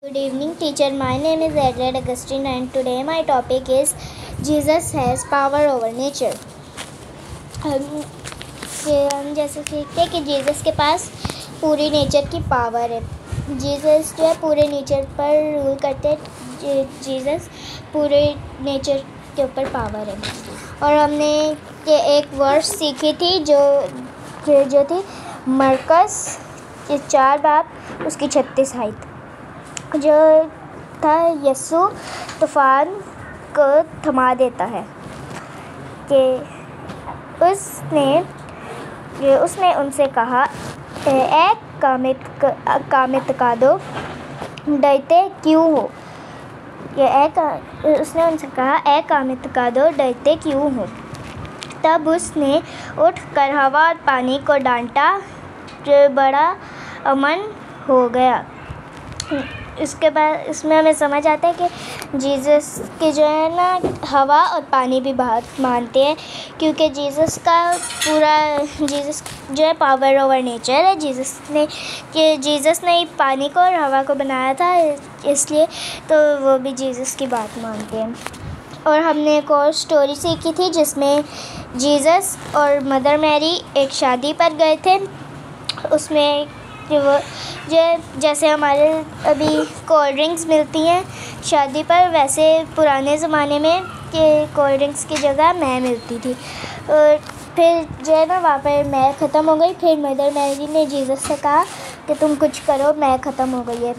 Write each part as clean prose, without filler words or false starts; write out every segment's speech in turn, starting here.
Good evening, teacher. My name is Adelaide Augustine, and today my topic is Jesus has power over nature. हम जैसे सीखते हैं कि Jesus के पास पूरी नेचर की पावर है. जीसस जो है पूरे नेचर पर रूल करते हैं. जीसस पूरे नेचर के ऊपर पावर है. और हमने ये एक वर्स सीखी थी जो थी मरकस 4 बाब उसकी 36 आयत, जो था यीशु तूफान को थमा देता है कि उसने उनसे कहा, एक कामित का दो डरते क्यों हो. उसने उनसे कहा, एक कामित का दो डरते क्यों हो. तब उसने उठकर हवा और पानी को डांटा, जो बड़ा अमन हो गया. इसके बाद इसमें हमें समझ आता है कि जीसस के जो है ना हवा और पानी भी बहुत मानते हैं, क्योंकि जीसस जो है पावर ओवर नेचर है. जीसस ने ही पानी को और हवा को बनाया था, इसलिए तो वो भी जीसस की बात मानते हैं. और हमने एक और स्टोरी सीखी थी जिसमें जीसस और मदर मैरी एक शादी पर गए थे. उसमें वो जैसे हमारे अभी कोल्ड ड्रिंक्स मिलती हैं शादी पर, वैसे पुराने ज़माने में कि कोल्ड ड्रिंक्स की जगह मैं मिलती थी. और फिर जो है ना वहाँ पर मैं ख़त्म हो गई. फिर मदर मैरी ने जीसस से कहा कि तुम कुछ करो, मैं ख़त्म हो गई है.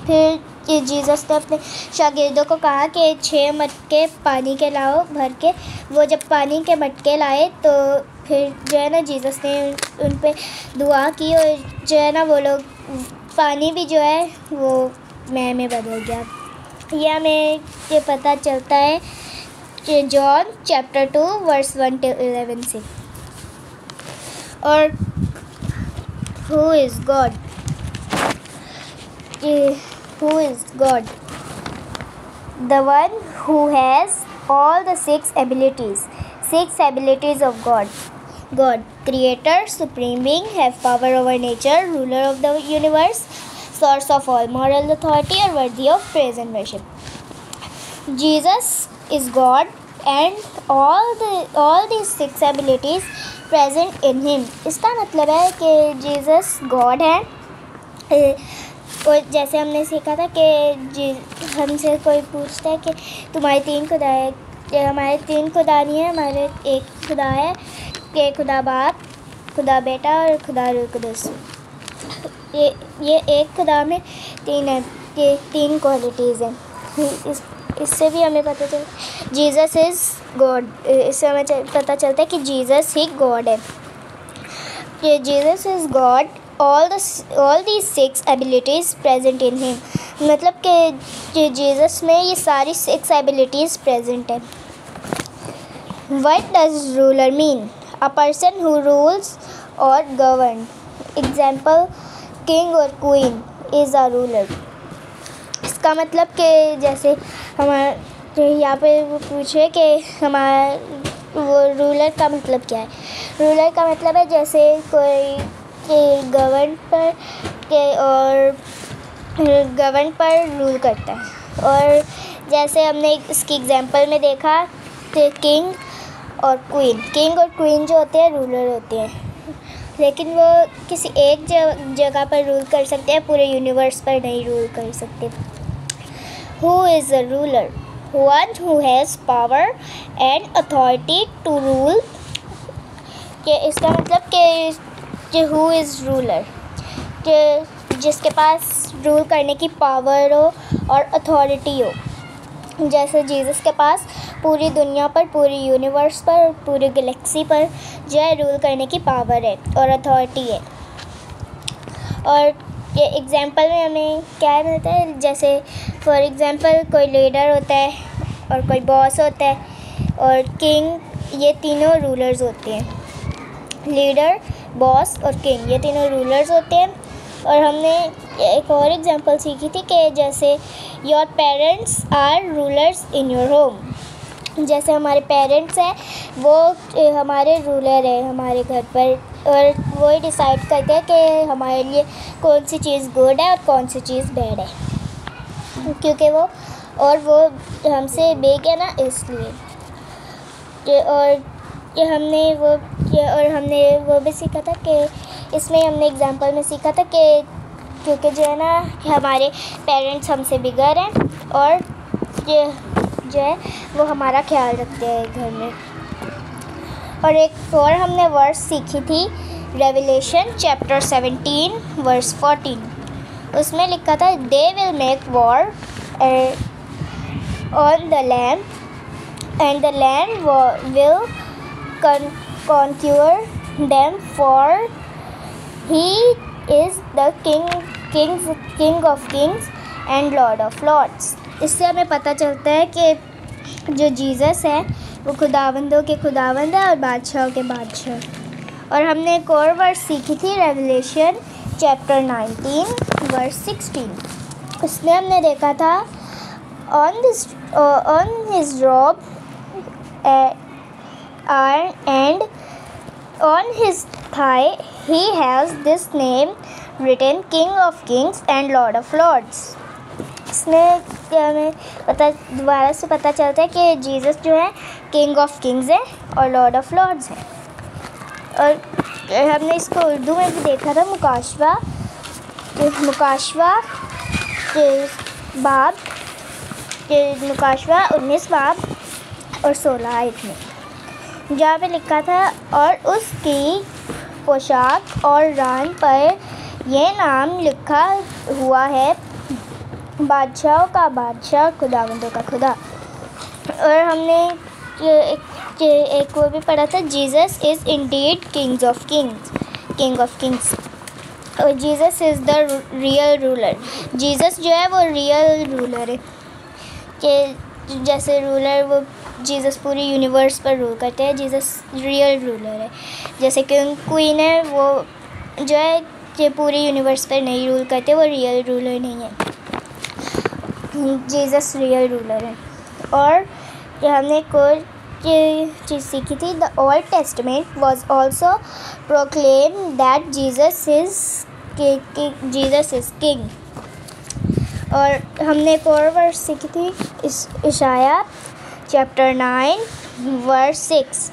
फिर जीसस ने अपने शागिर्दों को कहा कि 6 मटके पानी के लाओ भर के. वो जब पानी के मटके लाए तो फिर जो है ना जीसस ने उन पे दुआ की, और जो है ना वो लोग पानी भी जो है वो मैं में बदल गया. यह हमें ये पता चलता है कि जॉन चैप्टर 2 वर्स 1 to 11 से. और who is God. Who is God? The one who has all the 6 abilities of God. God, creator, supreme being, have power over nature, ruler of the universe, source of all moral authority, or worthy of praise and worship. Jesus is God, and all these 6 abilities present in him. इसका मतलब है कि Jesus God है. और जैसे हमने सीखा था कि हमसे कोई पूछता है कि तुम्हारे 3 खुदा है. हमारे 3 खुदा नहीं है, हमारे एक खुदा है कि खुदा बाप, खुदा बेटा और खुदा रूह कुदस. ये एक खुदा में 3 है, ये 3 क्वालिटीज़ हैं. इससे भी हमें पता चलता जीसस इज़ गॉड. इससे हमें पता चलता है कि जीसस ही गॉड है. ये Jesus is God, all these 6 abilities present in him. मतलब कि जीसस में ये सारी 6 abilities present है. What does ruler mean? A person who rules or govern. Example, king or queen is a ruler. इसका मतलब कि जैसे हमारे यहाँ पे वो पूछे कि हमारा वो रूलर का मतलब क्या है. रूलर का मतलब है जैसे कोई गवर्न पर रूल करता है. और जैसे हमने इसकी एग्जांपल में देखा कि किंग और क्वीन जो होते हैं रूलर होते हैं, लेकिन वो किसी एक जगह पर रूल कर सकते हैं, पूरे यूनिवर्स पर नहीं रूल कर सकते. Who is a ruler? One who has power and authority to rule. कि इसका मतलब कि हु इज़ रूलर, कि जिसके पास रूल करने की पावर हो और अथॉरिटी हो. जैसे जीसस के पास पूरी दुनिया पर, पूरी यूनिवर्स पर, पूरी गैलेक्सी पर जो है रूल करने की पावर है और अथॉरिटी है. और ये एग्जांपल में हमें क्या मिलता है, जैसे फॉर एग्जांपल कोई लीडर होता है और कोई बॉस होता है और किंग, ये तीनों रूलर्स होते हैं. लीडर, बॉस और किंग, ये तीनों रूलर्स होते हैं. और हमने एक और एग्जांपल सीखी थी कि जैसे your parents are rulers in your home. जैसे हमारे पेरेंट्स हैं वो हमारे रूलर है हमारे घर पर. और वही डिसाइड करते हैं कि हमारे लिए कौन सी चीज़ गुड है और कौन सी चीज़ बैड है, क्योंकि वो हमसे बिग है ना, इसलिए। और हमने वो भी सीखा था कि इसमें हमने एग्जांपल में सीखा था कि क्योंकि जो है ना हमारे पेरेंट्स हमसे बिगर हैं और ये जो है वो हमारा ख्याल रखते हैं घर में। और एक और हमने वर्स सीखी थी, रेवलेशन चैप्टर 17 वर्स 14। उसमें लिखा था they will make war on the land and the land will conquer them, for he is the king of kings and lord of lords। इससे हमें पता चलता है कि जो जीसस है वो खुदावंदों के खुदावंद है और बादशाहों के बादशाह। और हमने एक और वर्स सीखी थी, रेवलेशन चैप्टर 19 वर्स 16। उसमें हमने देखा था on his robe and on his thigh he has this name written, King of Kings and Lord of Lords। इसमें हमें दोबारा से पता चलता है कि जीसस जो है किंग ऑफ किंग्स है और लॉर्ड ऑफ लॉर्ड्स है। और हमने इसको उर्दू में भी देखा था, मुकाशवा मुकाशवा 19 बाब और 16 आयत में, जहाँ पे लिखा था और उसकी पोशाक और रान पर यह नाम लिखा हुआ है, बादशाहों का बादशाह, खुदावंदों का खुदा। और हमने एक वो भी पढ़ा था, Jesus is indeed king of kings और Jesus is the real ruler. Jesus जो है वो रियल रूलर है, कि जैसे रूलर वो जीसस पूरी यूनिवर्स पर रूल करते हैं, जीसस रियल रूलर है। जैसे क्वीन है वो जो है कि पूरी यूनिवर्स पर नहीं रूल करते, वो रियल रूलर नहीं है, जीसस रियल रूलर है। और हमने एक और चीज़ सीखी थी, the old testament was also proclaim that Jesus is king. और हमने एक और वर्स सीखी थी, इशाया chapter 9 verse 6,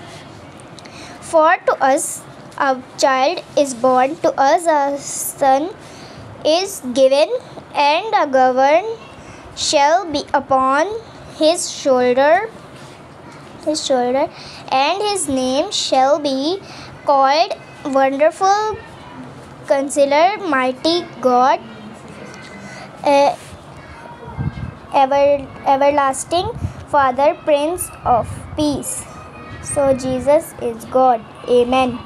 For to us a child is born, to us a son is given, and a government shall be upon his shoulder, and his name shall be called Wonderful Counselor, Mighty God, Everlasting Father, Prince of Peace. So Jesus is God. Amen.